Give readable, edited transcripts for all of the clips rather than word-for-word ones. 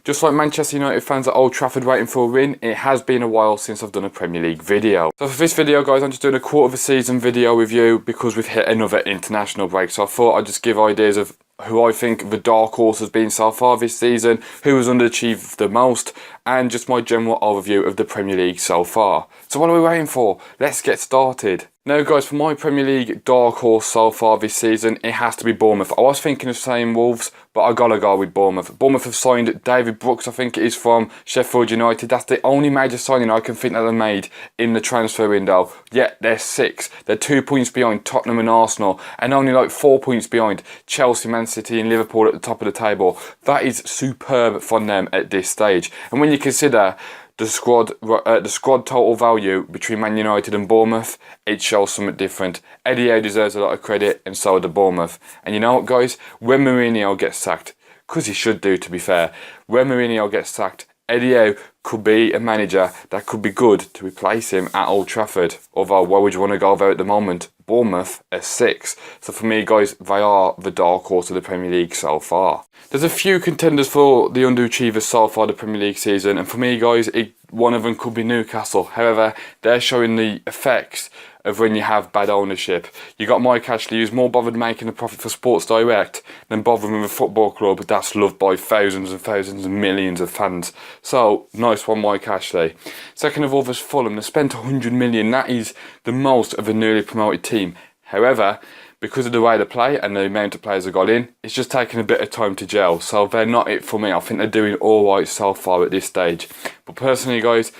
Just like Manchester United fans at Old Trafford waiting for a win, it has been a while since I've done a Premier League video. So for this video guys, I'm just doing a quarter of a season video with you because we've hit another international break. So I thought I'd just give ideas of who I think the dark horse has been so far this season, who has underachieved the most, and just my general overview of the Premier League so far. So what are we waiting for? Let's get started. Now guys, for my Premier League dark horse so far this season, it has to be Bournemouth. I was thinking of saying Wolves, but I gotta go with Bournemouth. Bournemouth have signed David Brooks, I think it is, from Sheffield United. That's the only major signing I can think that they made in the transfer window. Yet they're sixth. They're 2 points behind Tottenham and Arsenal, and only like 4 points behind Chelsea, Man City and Liverpool at the top of the table. That is superb from them at this stage. And when you consider the squad total value between Man United and Bournemouth, it shows something different. Eddie Howe deserves a lot of credit, and so does Bournemouth. And you know what guys, when Mourinho gets sacked, because he should do to be fair, when Mourinho gets sacked, Eddie Howe could be a manager that could be good to replace him at Old Trafford. Although, where would you want to go there at the moment? Bournemouth are 6. So for me guys, they are the dark horse of the Premier League so far. There's a few contenders for the underachievers so far the Premier League season, and for me guys, one of them could be Newcastle. However, they're showing the effects of when you have bad ownership. You got Mike Ashley, who's more bothered making a profit for Sports Direct than bothering with a football club that's loved by thousands and thousands and millions of fans. So, nice one Mike Ashley. Second of all, there's Fulham. They spent 100 million. That is the most of a newly promoted team. However, because of the way they play and the amount of players that got in, it's just taking a bit of time to gel. So they're not it for me. I think they're doing alright so far at this stage. But personally guys,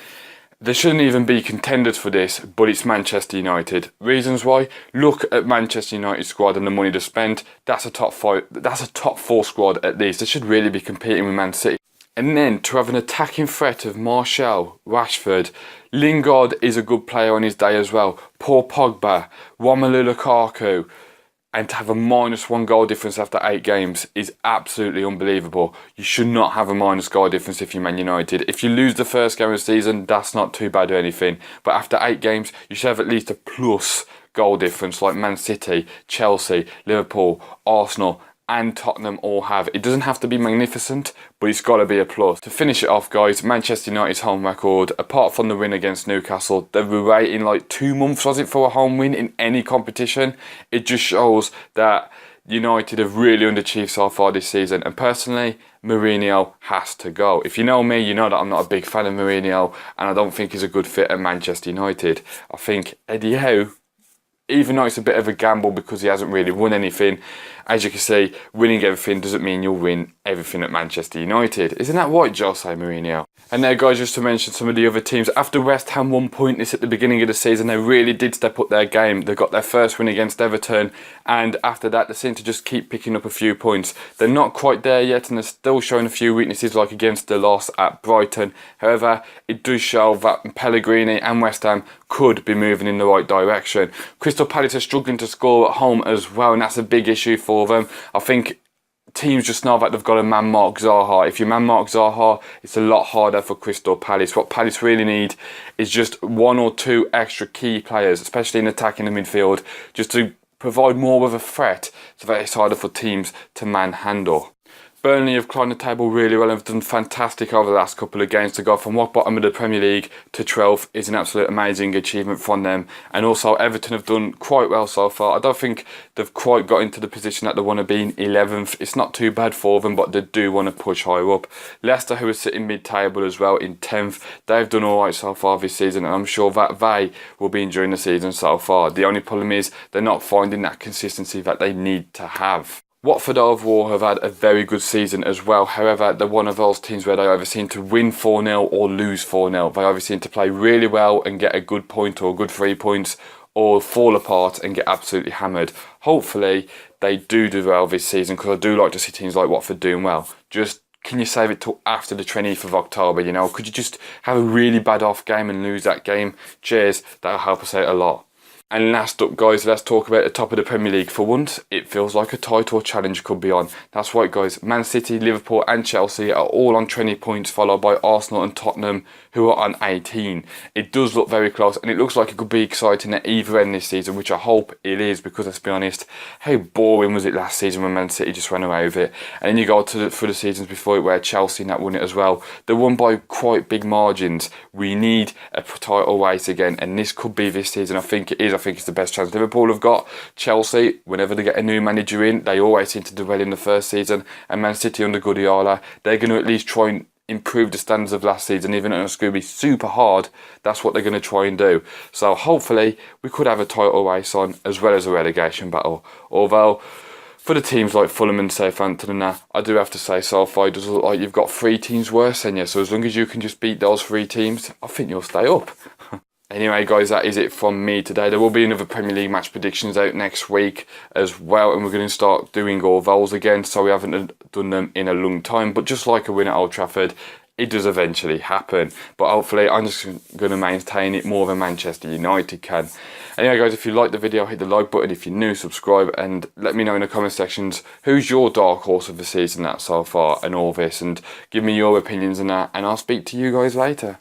there shouldn't even be contenders for this, but it's Manchester United. Reasons why? Look at Manchester United squad and the money they spent. That's a top 4 squad at least. They should really be competing with Man City. And then to have an attacking threat of Martial, Rashford, Lingard is a good player on his day as well. Paul Pogba, Romelu Lukaku, and to have a -1 goal difference after 8 games is absolutely unbelievable. You should not have a minus goal difference if you're Man United. If you lose the first game of the season, that's not too bad or anything. But after 8 games, you should have at least a plus goal difference like Man City, Chelsea, Liverpool, Arsenal and Tottenham all have. It doesn't have to be magnificent, but it's got to be a plus. To finish it off guys, Manchester United's home record, apart from the win against Newcastle, they've been waiting like 2 months, was it, for a home win in any competition. It just shows that United have really underachieved so far this season, and personally, Mourinho has to go. If you know me, you know that I'm not a big fan of Mourinho, and I don't think he's a good fit at Manchester United. I think Eddie Howe, even though it's a bit of a gamble because he hasn't really won anything, as you can see, winning everything doesn't mean you'll win everything at Manchester United. Isn't that right, Jose Mourinho? And there guys, just to mention some of the other teams, after West Ham won pointless at the beginning of the season, they really did step up their game. They got their first win against Everton, and after that they seem to just keep picking up a few points. They're not quite there yet, and they're still showing a few weaknesses, like against the loss at Brighton. However, it does show that Pellegrini and West Ham could be moving in the right direction. Crystal Palace are struggling to score at home as well, and that's a big issue for them. I think teams just know that they've got to man-mark Zaha. If you man-mark Zaha, it's a lot harder for Crystal Palace. What Palace really need is just 1 or 2 extra key players, especially in attacking the midfield, just to provide more of a threat so that it's harder for teams to manhandle. Burnley have climbed the table really well and have done fantastic over the last couple of games. To go from rock bottom of the Premier League to 12th is an absolute amazing achievement from them. And also Everton have done quite well so far. I don't think they've quite got into the position that they want to be in 11th. It's not too bad for them, but they do want to push higher up. Leicester, who are sitting mid-table as well in 10th, they've done alright so far this season, and I'm sure that they will be enjoying the season so far. The only problem is they're not finding that consistency that they need to have. Watford overall have had a very good season as well. However, they're one of those teams where they either seem to win 4-0 or lose 4-0. They either seem to play really well and get a good point or a good 3 points, or fall apart and get absolutely hammered. Hopefully, they do well this season, because I do like to see teams like Watford doing well. Just, can you save it till after the 20th of October, you know? Could you just have a really bad off game and lose that game? Cheers, that'll help us out a lot. And last up, guys, let's talk about the top of the Premier League. For once, it feels like a title challenge could be on. That's right, guys. Man City, Liverpool and Chelsea are all on 20 points, followed by Arsenal and Tottenham, who are on 18. It does look very close, and it looks like it could be exciting at either end this season, which I hope it is, because let's be honest, how boring was it last season when Man City just ran away with it? And then you go through the seasons before it where Chelsea and that won it as well. They won by quite big margins. We need a title race again, and this could be this season. I think it is. I think it's the best chance Liverpool have got. Chelsea, whenever they get a new manager in, they always seem to do well in the first season. And Man City under Guardiola, they're going to at least try and improve the standards of last season, even though it's going to be super hard. That's what they're going to try and do. So hopefully we could have a title race on, as well as a relegation battle. Although for the teams like Fulham and Southampton and that, I do have to say, so far it does look like you've got 3 teams worse than you. So as long as you can just beat those 3 teams, I think you'll stay up. Anyway, guys, that is it from me today. There will be another Premier League match predictions out next week as well, and we're going to start doing all those again, so we haven't done them in a long time. But just like a win at Old Trafford, it does eventually happen. But hopefully, I'm just going to maintain it more than Manchester United can. Anyway, guys, if you liked the video, hit the like button. If you're new, subscribe, and let me know in the comment sections who's your dark horse of the season that so far and all this, and give me your opinions on that, and I'll speak to you guys later.